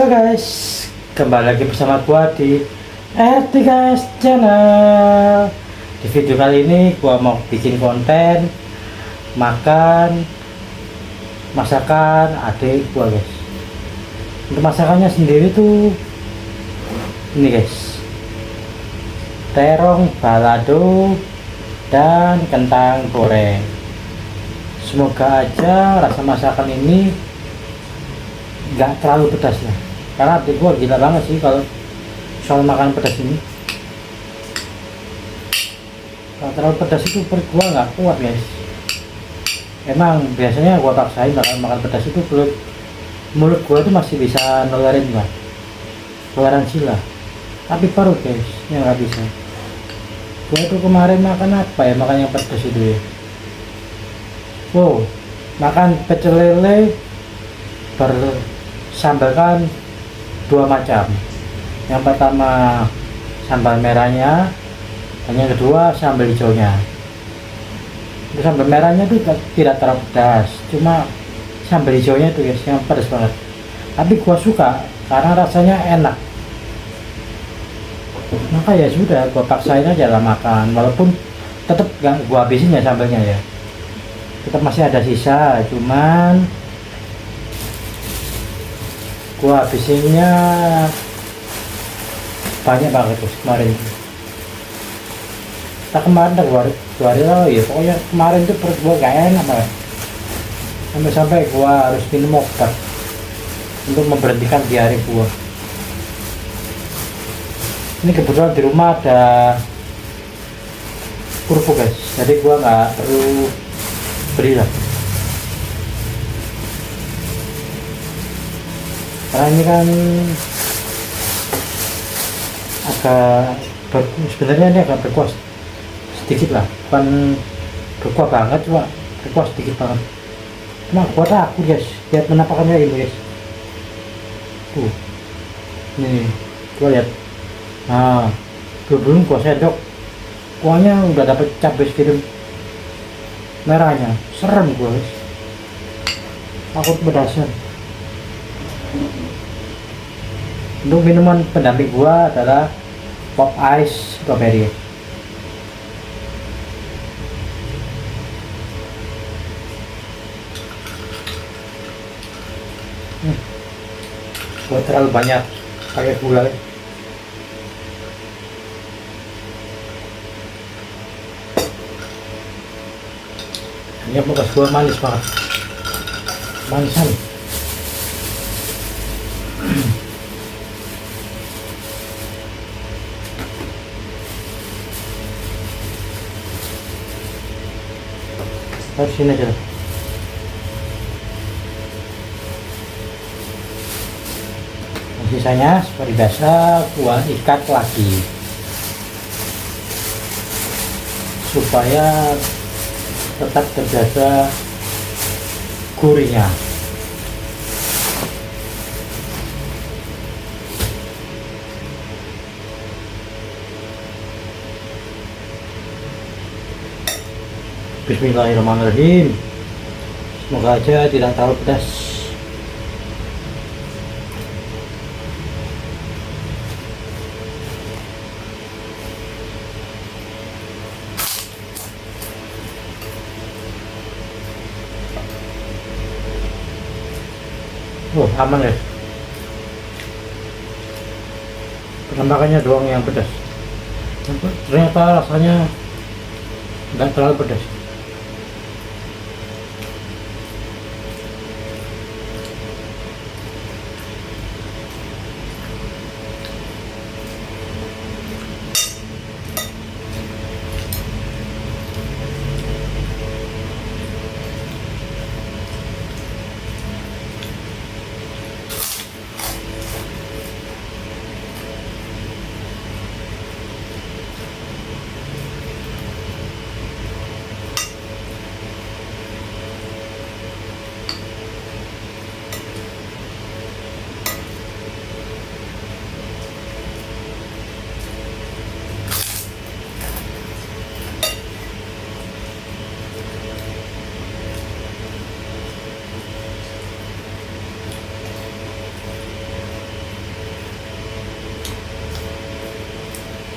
guys, kembali lagi bersama gua di RT guys channel. Di video kali ini gua mau bikin konten makan masakan adik gua guys. Untuk masakannya sendiri tuh ini guys, terong balado dan kentang goreng. Semoga aja rasa masakan ini nggak terlalu pedas lah, karena adik gua gila banget sih kalau soal makan pedas ini. Kalau terlalu pedas itu perut gua nggak kuat guys. Emang biasanya gua paksain makan pedas itu mulut gua itu masih bisa nularin lah, toleransi lah, tapi perut guys yang nggak bisa. Gua tuh kemarin makan apa ya, makan yang pedas itu ya, wow, makan pecel lele bersambalkan dua macam. Yang pertama sambal merahnya, dan yang kedua sambal hijaunya. Untuk sambal merahnya itu tidak terlalu pedas, cuma sambal hijaunya itu guys yang pedas banget. Tapi gua suka karena rasanya enak, maka ya sudah gua paksain aja lah makan, walaupun tetap gak gua habisin ya sambalnya ya, tetap masih ada sisa, cuman gua habisinnya banyak banget tuh kemarin. Kemarin dua hari lalu ya, pokoknya kemarin tuh perut gua gak enak banget, sampai gua harus minum obat untuk memberhentikan diare gua. Ini kebetulan di rumah ada kerupuk guys, jadi gua nggak perlu beli lah, karena ini kan sebenarnya ini agak berkuah sedikit lah, bukan berkuah banget, cuma berkuah sedikit banget. Cuma gua takut guys, lihat penampakannya ini guys, tuh ini gua lihat, nah belum gua sendok kuahnya udah dapet cabai sedikit merahnya, serem gua guys, takut pedasan. Untuk minuman pendamping gua adalah pop ice strawberry. Gua terlalu banyak pakai gula. Ini bekas gua manis banget, manisan. Harus sini aja. Sisanya seperti biasa gua ikat lagi supaya tetap terjaga gurihnya. Bismillahirrahmanirrahim. Semoga aja tidak terlalu pedas. Aman ya. Penampakannya doang yang pedas. Ternyata rasanya nggak terlalu pedas.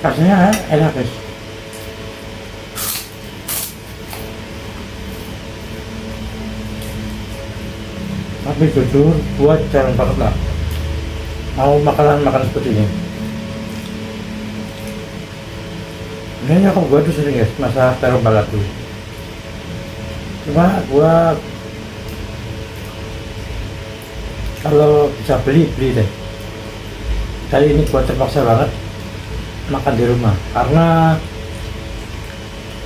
rasanya enak guys. Tapi jujur gua jarang banget lah mau makanan seperti ini. Ini nyokap gua tuh sering guys masak terong balado, cuma gua kalau bisa beli deh. Kali ini gua terpaksa banget makan di rumah karena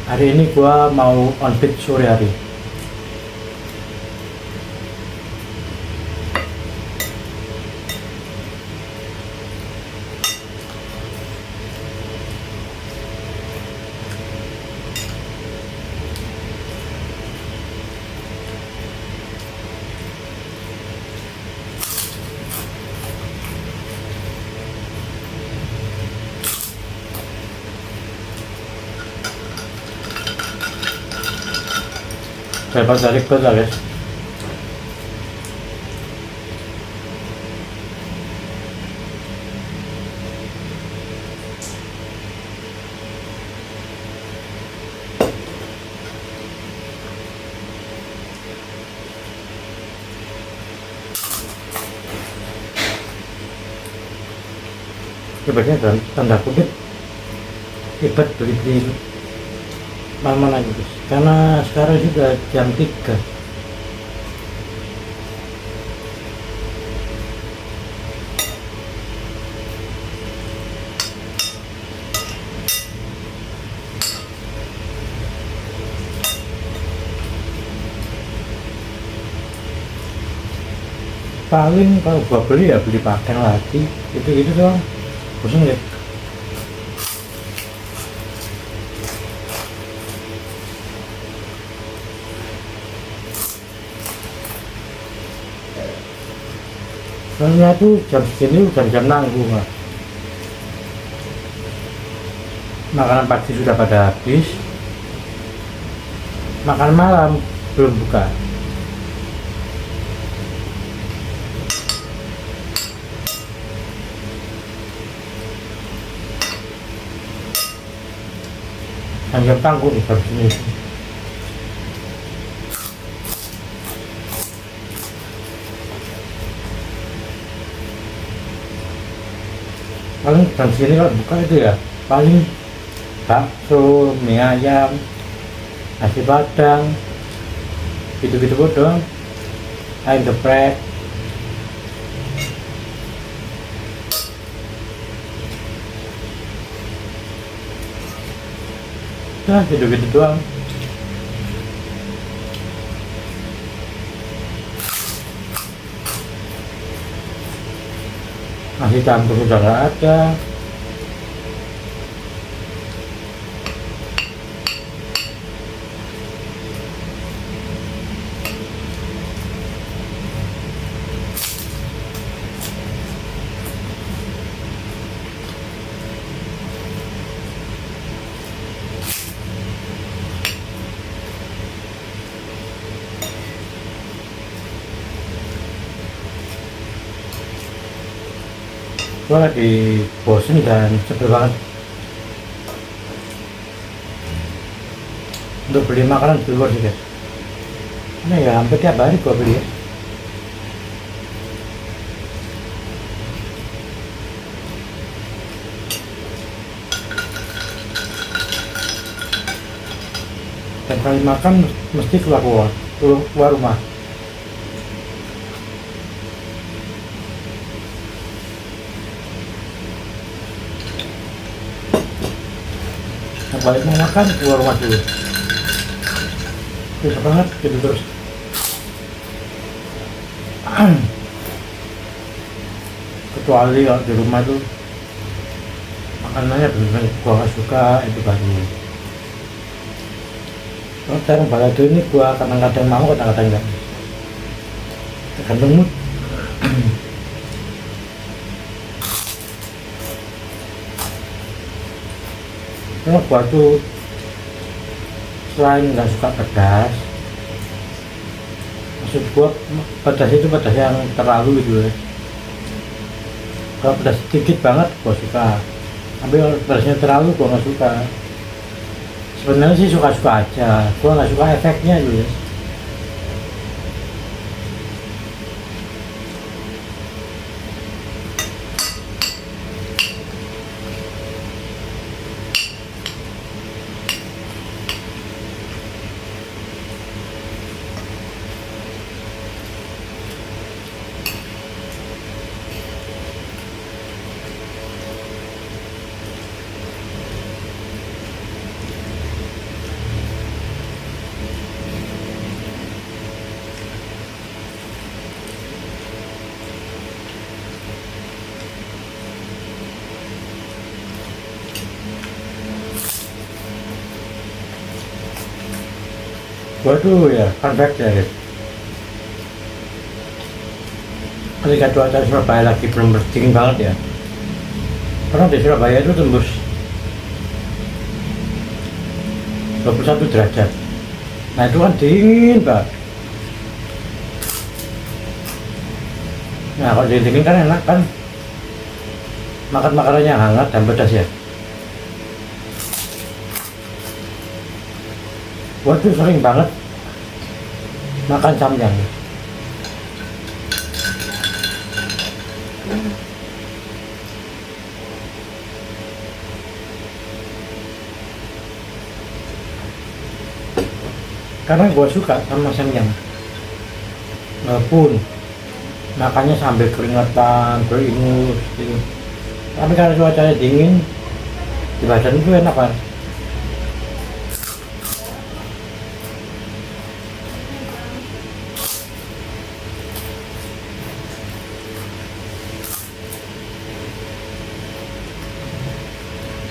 hari ini gua mau on pit sore hari. Bebas dari kota guys. Sebenarnya tanda kutip hebat beli mana lagi guys, karena sekarang sudah jam 3. Paling kalau gua beli ya beli padang lagi itu doang, bosan deh. Soalnya tuh jam segini udah jam nanggung lah. Makanan pagi sudah pada habis, makan malam belum buka. Jam tanggung jam segini. Paling jam segini kalau buka itu ya paling bakso, mie ayam, nasi padang, gitu-gitu doang, ayam geprek. Nah, gitu-gitu doang. Nasi campur sudah nggak ada. Gue lagi bosen dan sebel banget untuk beli makanan di luar sih guys. Ini ya hampir tiap hari gue beli ya. Dan kali makan mesti keluar rumah. Balik mau makan keluar rumah dulu. Susah banget gitu terus. Kecuali kalau di rumah tuh makanannya bener-bener gua gak suka, itu baru. Kalau terong balado ini gua kadang-kadang mau, kadang-kadang enggak. Tergantung mood. Karena gua tuh selain nggak suka pedas, maksud gua pedas itu pedas yang terlalu gitu ya. Kalau pedas sedikit banget gua suka, Tapi kalau pedasnya terlalu gua nggak suka. Sebenarnya sih suka-suka aja, gua nggak suka efeknya dulu. Waduh ya, fun fact ya guys. Ketika cuaca di Surabaya lagi belum dingin banget ya, karena di Surabaya itu tembus 21 derajat. Nah itu kan dingin banget. Nah kalau dingin kan enak kan, makan makanannya hangat dan pedas ya. Waduh sering banget makan samyang. Karena gue suka sama samyang. Walaupun makannya sambil keringetan, beringus gitu. Tapi kalau cuacanya dingin, di badan itu enak kan.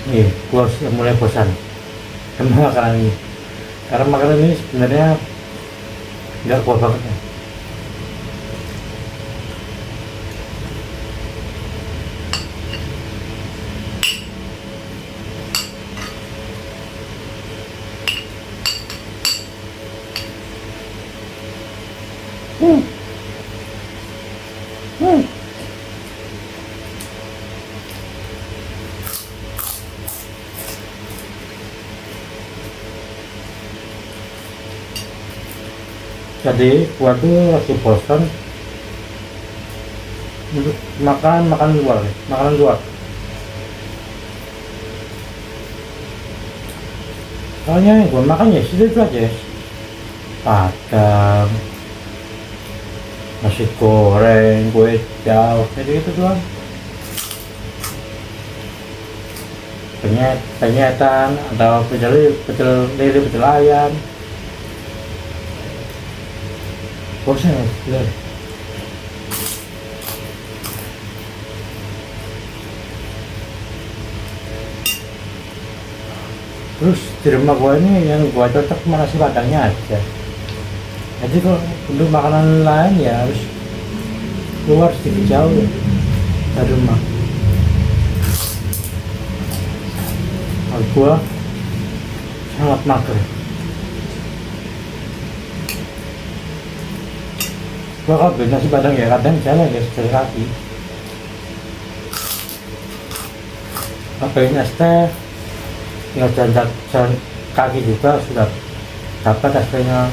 Nih, gue sudah mulai bosan sama makanan ini. Karena makanan ini sebenarnya nggak kuat banget ya. Hmm. Hmm. Jadi gua tuh lagi bosan untuk makan luar, makanan luar. Soalnya yang gua makan ya itu aja, padang, nasi goreng, kue tiaw, jadi itu doang. Penyetan atau pecel lele, pecel ayam. Bosan ya, bener. Terus di rumah gua ini yang gua cocok cuma nasi padangnya aja. Jadi kalau untuk makanan lain ya harus keluar sedikit jauh ya dari rumah. Kalau gua sangat mager. Gua kalau beli nasi padang ya kadang jalan ya jalan kaki. Belinya teh tinggal jalan kaki juga sudah dapat hasilnya.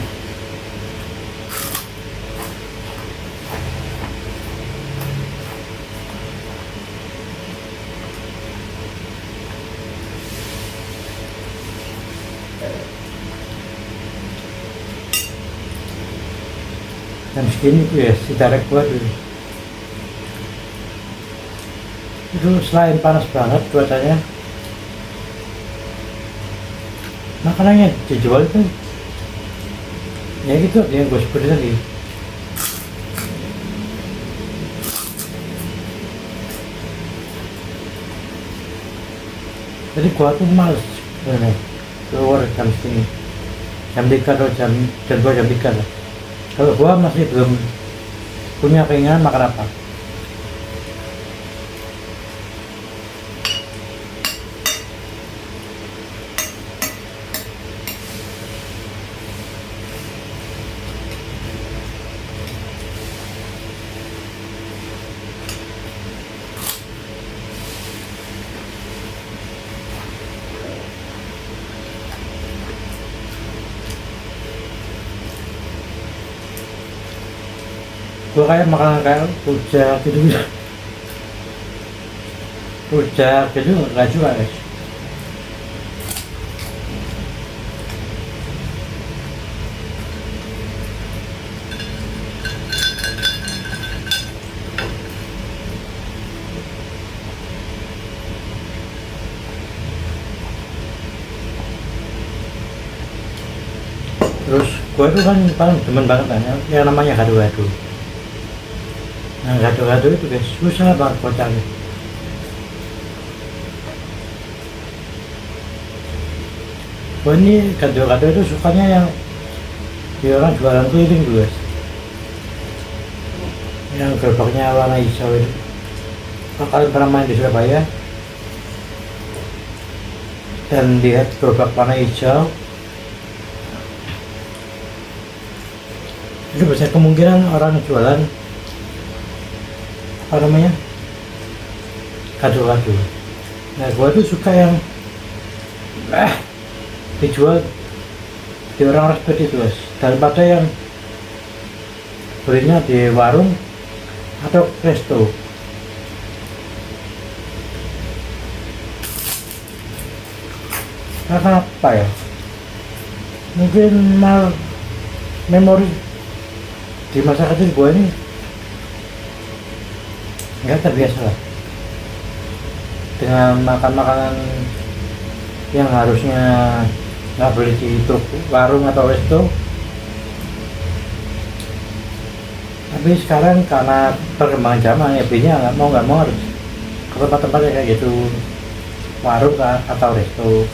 Jam segini tuh ya si tarik gua dulu. Itu selain panas banget cuacanya, makanannya dijual tuh ya gitu yang gue sebutin tadi. Jadi gua tuh males sebenarnya keluar jam segini, jam 3 atau jam 2 jam 3 lah. Kalau gua masih belum punya keinginan makan apa. Gua kayak makanan kayak rujak gitu, rujak gitu nggak suka guys. Terus gua itu kan paling demen banget kan yang namanya gado-gado. Nah gado-gado itu guys susah banget kocaknya. Gua ini gado-gado itu sukanya yang di orang jualan keliling tuh guys, yang gerobaknya warna hijau itu. Kalau kalian pernah main di Surabaya dan lihat gerobak warna hijau, itu besar kemungkinan orang jualan apa namanya gado-gado. Nah gua tuh suka yang dijual di orang-orang seperti itu guys, daripada yang belinya di warung atau resto. Karena apa ya, mungkin memori di masa kecil gue ini nggak terbiasa lah dengan makan makanan yang harusnya nggak beli di warung atau resto. Tapi sekarang karena perkembangan zaman ya belinya nggak mau harus ke tempat-tempat kayak gitu, warung atau resto.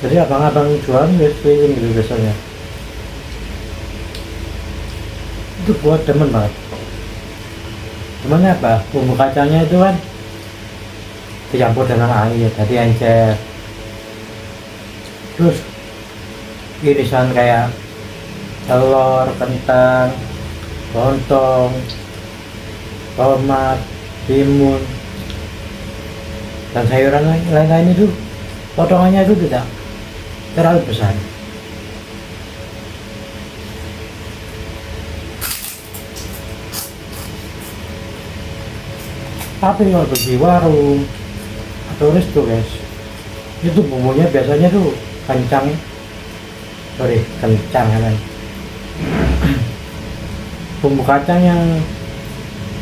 Jadi abang-abang jualan guys keliling gitu biasanya, itu buat demen banget. Cuman apa, bumbu kacangnya itu kan dicampur dengan air jadi encer, terus irisan kayak telur, kentang, lontong, tomat, timun, dan sayuran lain-lain itu potongannya itu tidak terlalu besar. Tapi kalau di warung atau resto guys, itu bumbunya biasanya tuh kencang kan, bumbu kacang yang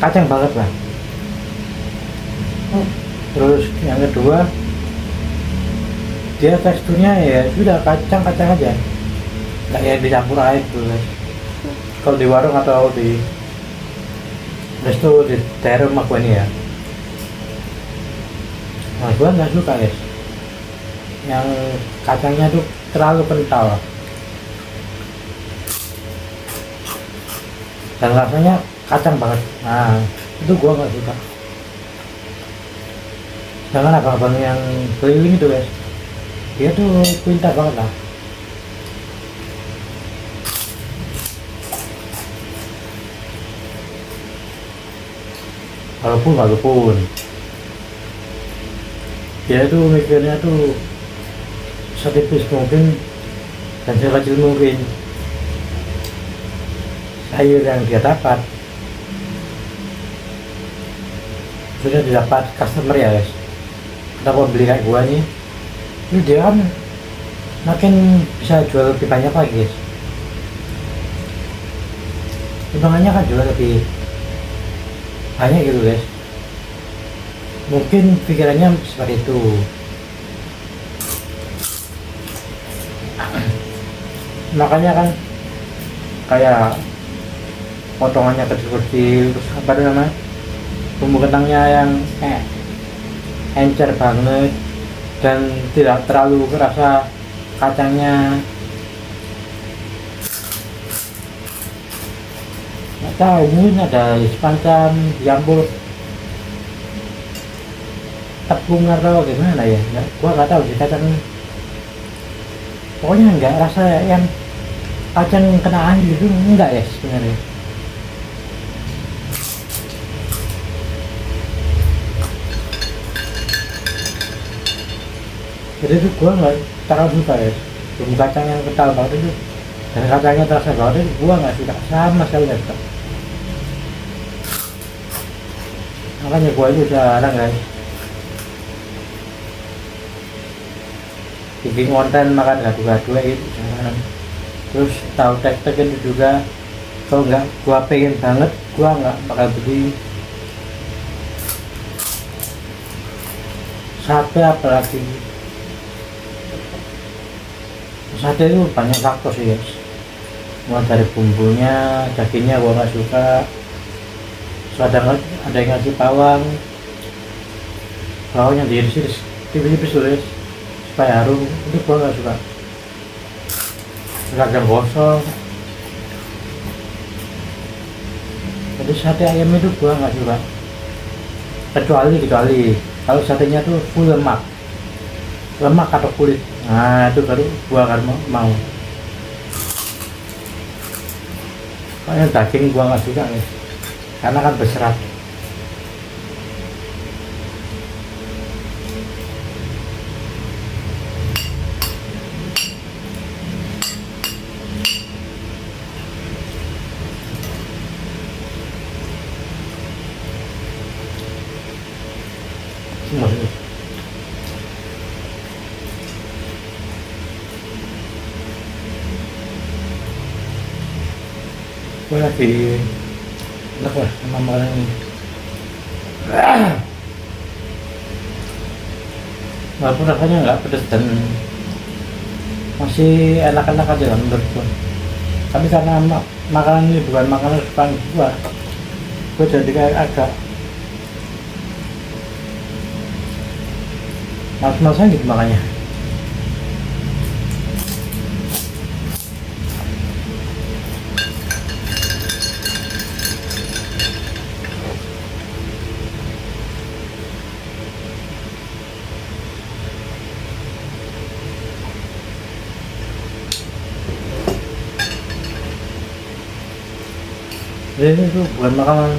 kacang banget lah. Terus yang kedua, dia teksturnya ya sudah kacang aja, nggak yang dicampur air tuh guys. Kalau di warung atau di resto di daerah rumah gua ini ya, nah gua nggak suka guys yang kacangnya tuh terlalu kental dan rasanya kacang banget. Nah itu gua nggak suka. Jangan abang-abang yang keliling itu guys, dia tuh pintar banget lah. Walaupun dia tuh mikirnya tuh setipis mungkin dan sekecil mungkin sayur yang dia dapat sudah didapat customer ya guys, atau pembeli kayak gua nih, ini dia kan makin bisa jual lebih banyak lagi guys, timbangannya kan jual lebih banyak gitu guys. Mungkin pikirannya seperti itu. Makanya kan kayak potongannya kecil-kecil, terus apa namanya, bumbu kentangnya yang encer banget dan tidak terlalu kerasa kacangnya. Nggak tahu, mungkin ada semacam dicampur tepung atau gimana ya, gua nggak tahu sih kacang. Pokoknya nggak rasa yang kacang kena air gitu, enggak ya sebenarnya. Jadi itu gua nggak terlalu suka ya. bumbu kacang yang kental banget itu dan kacangnya terasa banget itu gua nggak suka sama sekali nggak suka. Makanya gua itu jarang guys bikin konten makan gado-gado itu jarang. Terus tahu tek-tek itu juga kalau nggak gua pengen banget gua nggak bakal beli. Sate apalagi sate itu banyak faktor sih guys, mulai dari bumbunya, dagingnya gua nggak suka. So, ada yang ngasih bawang yang diiris-iris tipis-tipis tuh guys supaya harum, itu gua nggak suka. Ragam gosong, jadi sate ayam itu gua nggak suka, kecuali kalau satenya tuh full lemak atau kulit, nah itu baru gua akan mau. Soalnya daging gua nggak suka guys, karena kan berserat. Maksudnya gue lagi enak lah sama makanan ini. Walaupun rasanya nggak pedas dan masih enak-enak aja lah menurut gue, tapi karena makanan ini bukan makanan kesukaan gue jadi kayak agak males-malesan gitu makanya. Jadi itu bukan makanan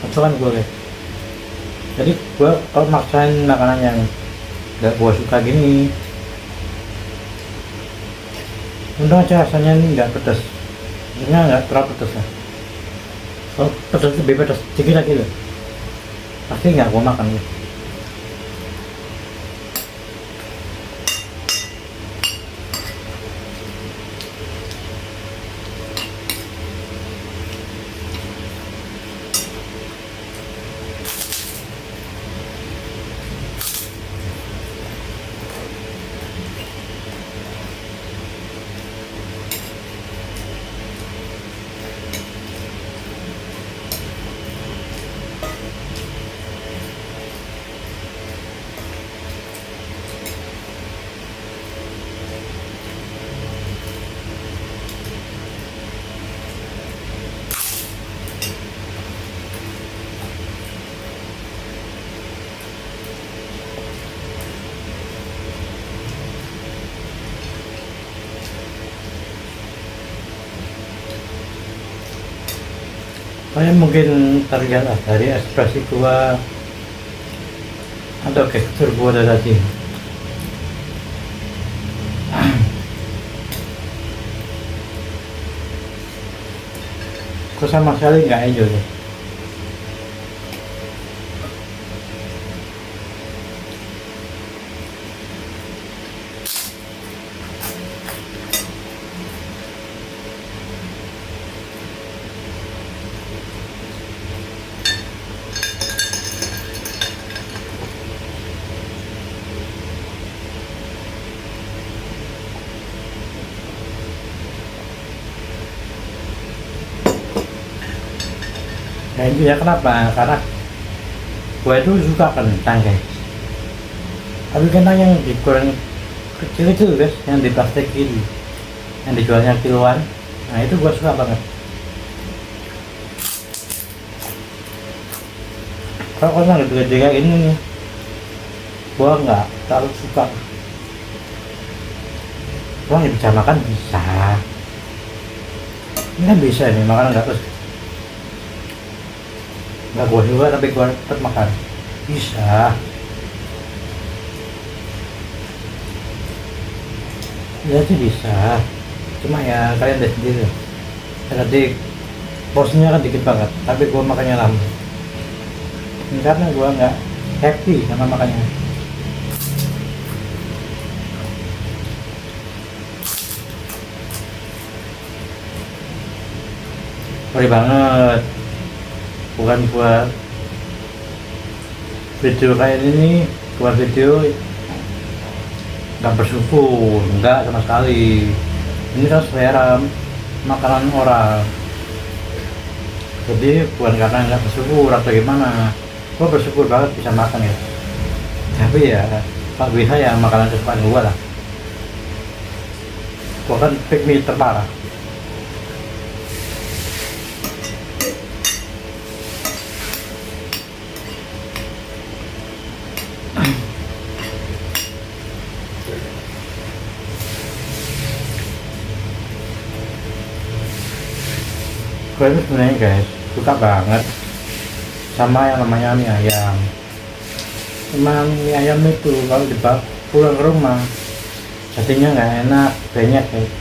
kesukaan gue guys. Jadi gue kalau maksain makanan yang gak gue suka gini, untung aja rasanya ini nggak pedas, ini nggak terlalu pedas lah. Kalau pedas lebih pedas sedikit lagi loh, pasti nggak gue makan gitu. Kalian mungkin terlihat lah dari ekspresi gua atau gestur gua tadi. Gua sama sekali nggak enjoy. Nah itu ya kenapa? Karena gue itu suka kentang guys. Tapi kentang yang digoreng kecil-kecil guys, yang di plastik ini, yang dijualnya kiloan. Nah itu gue suka banget. Kalau kentang gede-gede kayak ini nih, gue nggak terlalu suka. Gue nggak bisa makan bisa. Ini kan bisa nih makan nggak terus. Nggak gue juga tapi gue tetap makan bisa. Ya sih bisa, cuma ya kalian lihat sendiri. Tadi porsinya kan dikit banget, tapi gua makannya lama. Ini karena gua nggak happy sama makannya. Sorry banget, bukan buat video kayak ini, buat video nggak bersyukur, nggak sama sekali. Ini kan selera makanan orang, jadi bukan karena nggak bersyukur atau gimana. Gua bersyukur banget bisa makan ya, tapi ya tak bisa ya makanan kesukaan gua lah. Gua kan pick me terparah. Gue itu sebenarnya guys suka banget sama yang namanya mie ayam. Cuma mie ayam itu kalau dibawa pulang ke rumah jadinya nggak enak, banyak guys.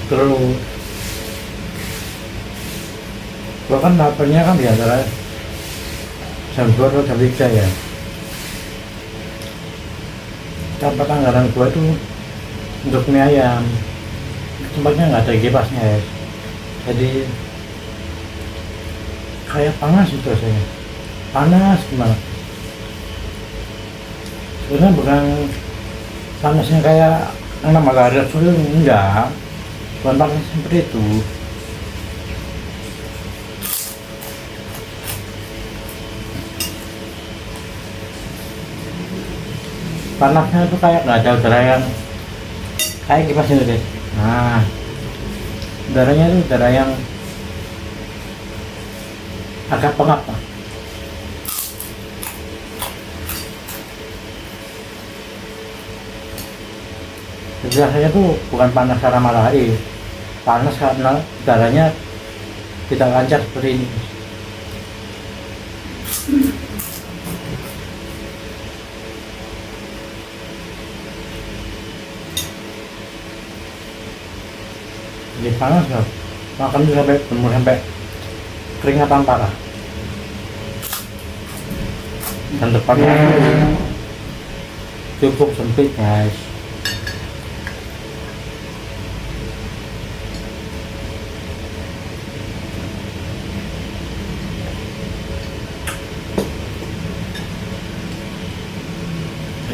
Terus gua kan laparnya kan biasa jam 2 atau jam 3 ya. Tempat anggaran gua tuh untuk mie ayam tempatnya nggak ada kipasnya ya, jadi kayak panas itu rasanya, panas gimana. Sebenarnya bukan panasnya kayak yang nama garis itu, enggak, bukan panas seperti itu. Panasnya tuh kayak nggak ada udara yang kayak kipas itu guys. Nah, udaranya itu udara yang agak pengap lah. Jadi rasanya tuh bukan panas karena matahari, panas karena udaranya tidak lancar seperti ini. Jadi panas loh, makan tuh sampai berumur sampai keringatan parah. Dan depannya cukup sempit guys.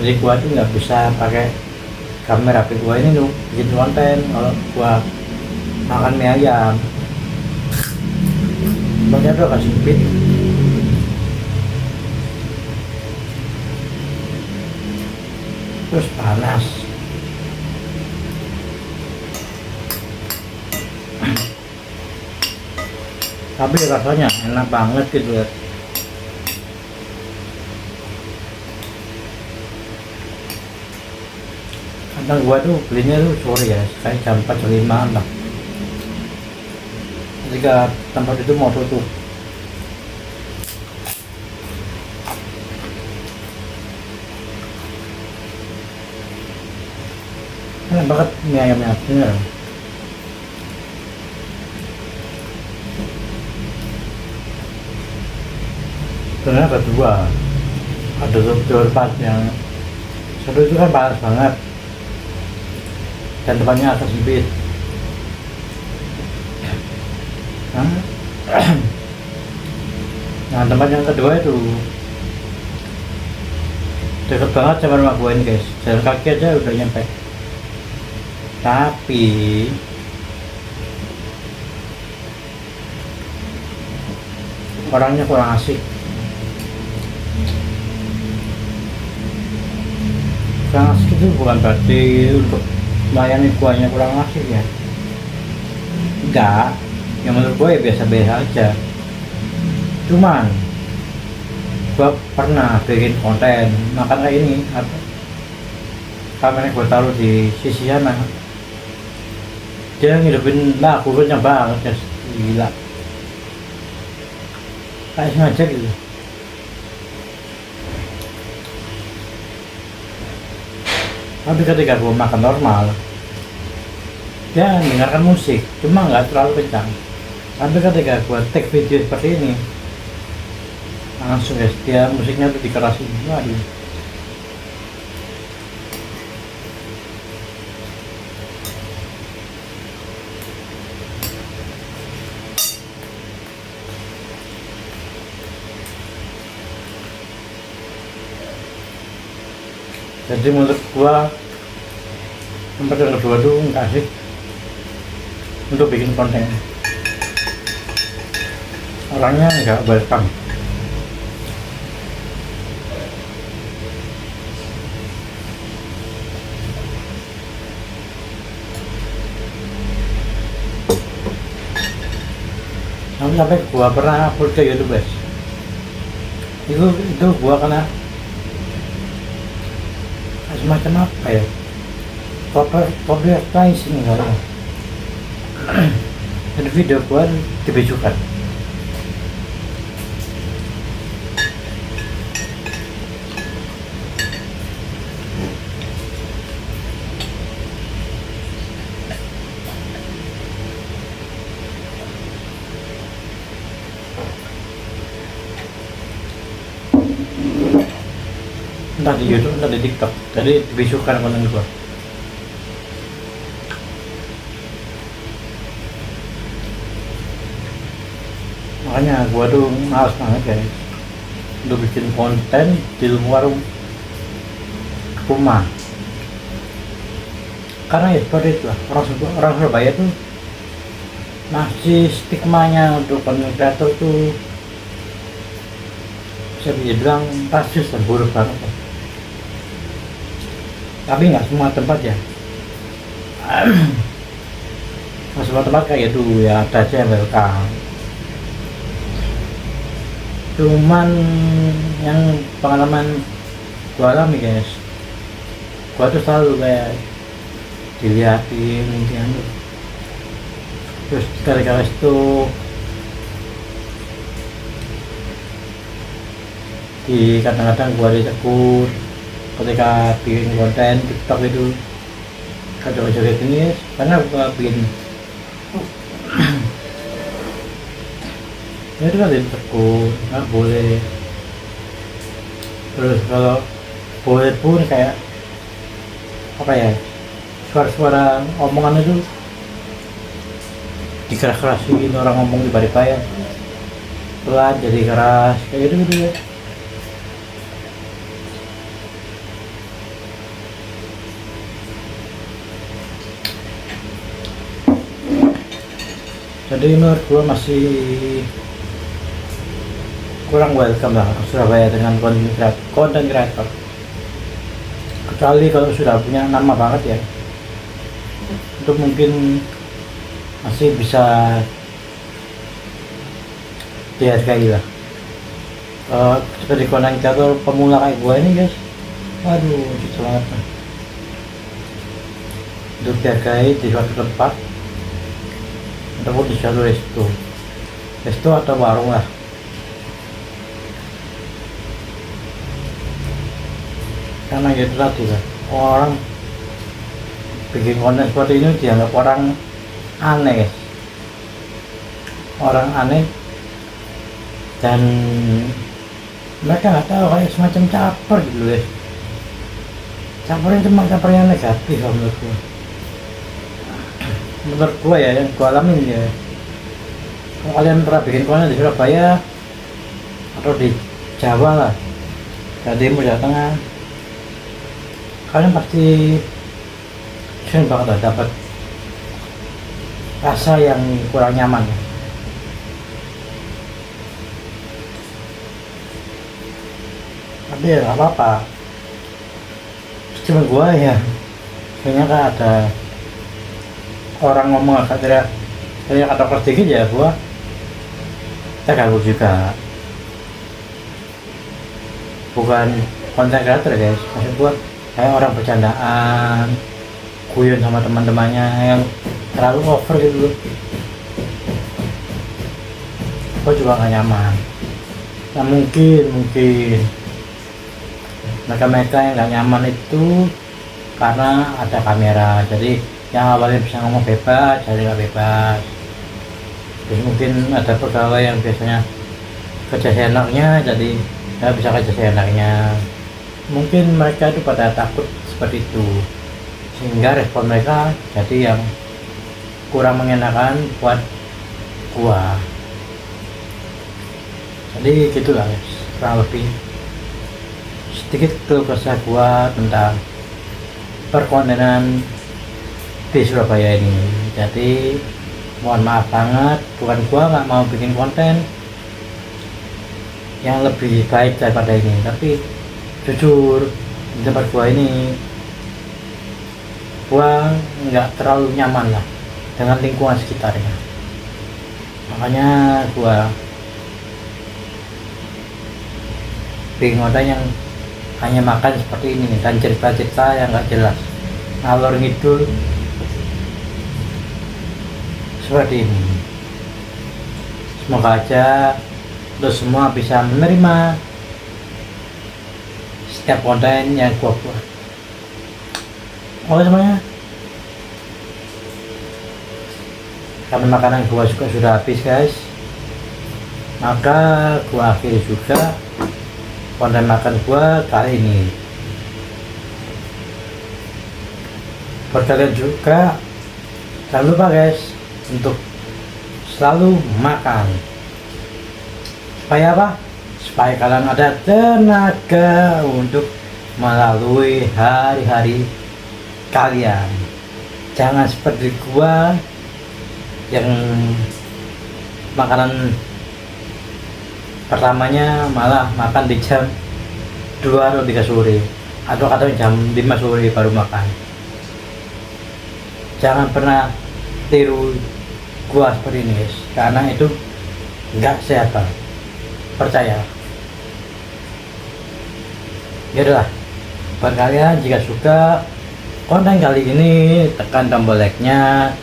Jadi gua tuh nggak bisa pakai kamera HP gua ini tuh bikin konten kalau gua makan mie ayam. Tempatnya tuh agak sempit, terus panas. Tapi rasanya enak banget gitu ya. Kadang gua tuh belinya tuh sore ya, kayak jam 4 jam 5 lah, jika tempat itu mau tutup. Enak banget mie ayamnya, bener. Sebenarnya ada dua, ada dua tempat. Yang satu itu kan panas banget dan tempatnya agak sempit. Nah, tempat yang kedua itu deket banget sama rumah gue ini guys, jalan kaki aja udah nyampe. Tapi orangnya kurang asik. Kurang asik itu bukan berarti untuk melayani guanya kurang asik ya, enggak. Yang menurut gue ya biasa-biasa aja. Cuman gue pernah bikin konten makan kayak ini, kameranya gue taruh di sisi sana, dia ngidupin lagu kencang banget guys, gila kayak sengaja gitu. Tapi ketika gue makan normal, dia mendengarkan musik, cuma nggak terlalu kencang. Tapi ketika gue take video seperti ini, langsung guys, dia musiknya tuh dikerasin. Waduh. Jadi menurut gua tempat yang kedua tuh nggak asik untuk bikin konten, orangnya nggak welcome. Sampai gua pernah upload ke YouTube guys, itu gua kena semacam apa ya, copyright kalau jadi video gua dibejukan. Entah di YouTube, entah di TikTok, jadi dibisukan konten gua. Makanya gua tuh males banget guys untuk bikin konten di luar rumah, karena ya seperti itu lah, orang Surabaya tuh masih stigmanya untuk konten kreator tuh bisa dibilang rasis dan buruk banget. Tapi nggak semua tempat ya, nggak semua tempat kayak itu ya, ada aja yang welcome. Cuman yang pengalaman gua alami guys, gua tuh selalu kayak diliatin gitu, terus gara-gara itu di kadang-kadang gua ditegur ketika bikin konten TikTok itu, joget-joget ini karena gua bikin ya itu kan ditegur nggak boleh. Terus kalau boleh pun kayak apa ya, suara-suara omongan itu dikeras-kerasin, orang ngomong tiba-tiba ya pelan jadi keras kayak gitu ya. Jadi menurut gua masih kurang welcome lah Surabaya dengan konten kreator, kecuali kalau sudah punya nama banget ya, itu mungkin masih bisa dihargai lah. Seperti konten kreator pemula kayak gua ini guys, aduh susah banget lah untuk dihargai di suatu tempat ataupun di suatu resto atau warung lah. Karena gitu tadi lah, orang bikin konten seperti ini dianggap orang aneh, dan mereka nggak tahu, kayak semacam caper gitu guys. Capernya cuma caper yang negatif menurut gua ya, yang gua alamin ya. Kalau kalian pernah bikin konten di Surabaya atau di Jawa lah, jadi Jawa Tengah, kalian pasti sering banget lah dapat rasa yang kurang nyaman. Tapi ya nggak apa-apa, cuma gua ya ternyata ada orang ngomong agak teriak atau keras dikit ya gua terganggu juga. Bukan konten kreator guys, maksud gua kayak orang bercandaan, guyon sama teman-temannya yang terlalu over gitu loh. Gua juga nggak nyaman. Nah mungkin mereka yang nggak nyaman itu karena ada kamera, jadi yang awalnya bisa ngomong bebas jadi nggak bebas. Terus mungkin ada pegawai yang biasanya kerja seenaknya jadi nggak bisa kerja seenaknya. Mungkin mereka itu pada takut seperti itu, sehingga respon mereka jadi yang kurang mengenakan buat gua. Jadi gitulah guys, kurang lebih sedikit keluh kesah gua tentang perkontenan di Surabaya ini. Jadi mohon maaf banget, bukan gua nggak mau bikin konten yang lebih baik daripada ini, tapi jujur di tempat gua ini gua nggak terlalu nyaman lah dengan lingkungan sekitarnya. Makanya gua bikin konten yang hanya makan seperti ini dan cerita-cerita yang nggak jelas, ngalor ngidul seperti ini. Semoga aja lo semua bisa menerima setiap konten yang gua buat. Oke semuanya, karena makanan gua juga sudah habis guys, maka gua akhiri juga konten makan gua kali ini. Buat kalian juga jangan lupa guys untuk selalu makan. Supaya apa? Supaya kalian ada tenaga untuk melalui hari-hari kalian. Jangan seperti gua yang makanan pertamanya malah makan di jam 2 atau 3 sore, atau kadang jam 5 sore baru makan. Jangan pernah tiru gua seperti ini guys, karena itu nggak sehat banget, percaya. Ya udahlah, buat kalian jika suka konten kali ini, tekan tombol like-nya.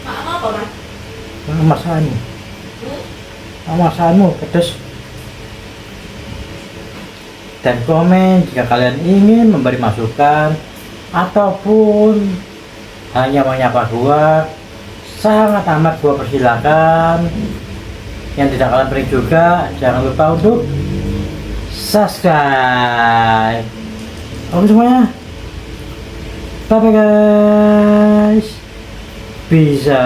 Apa mas? Masakanmu pedas. Dan komen jika kalian ingin memberi masukan ataupun hanya menyapa gua, sangat amat gua persilakan. Yang tidak kalian beri juga jangan lupa untuk subscribe. Oke semuanya, bye bye guys, bisa.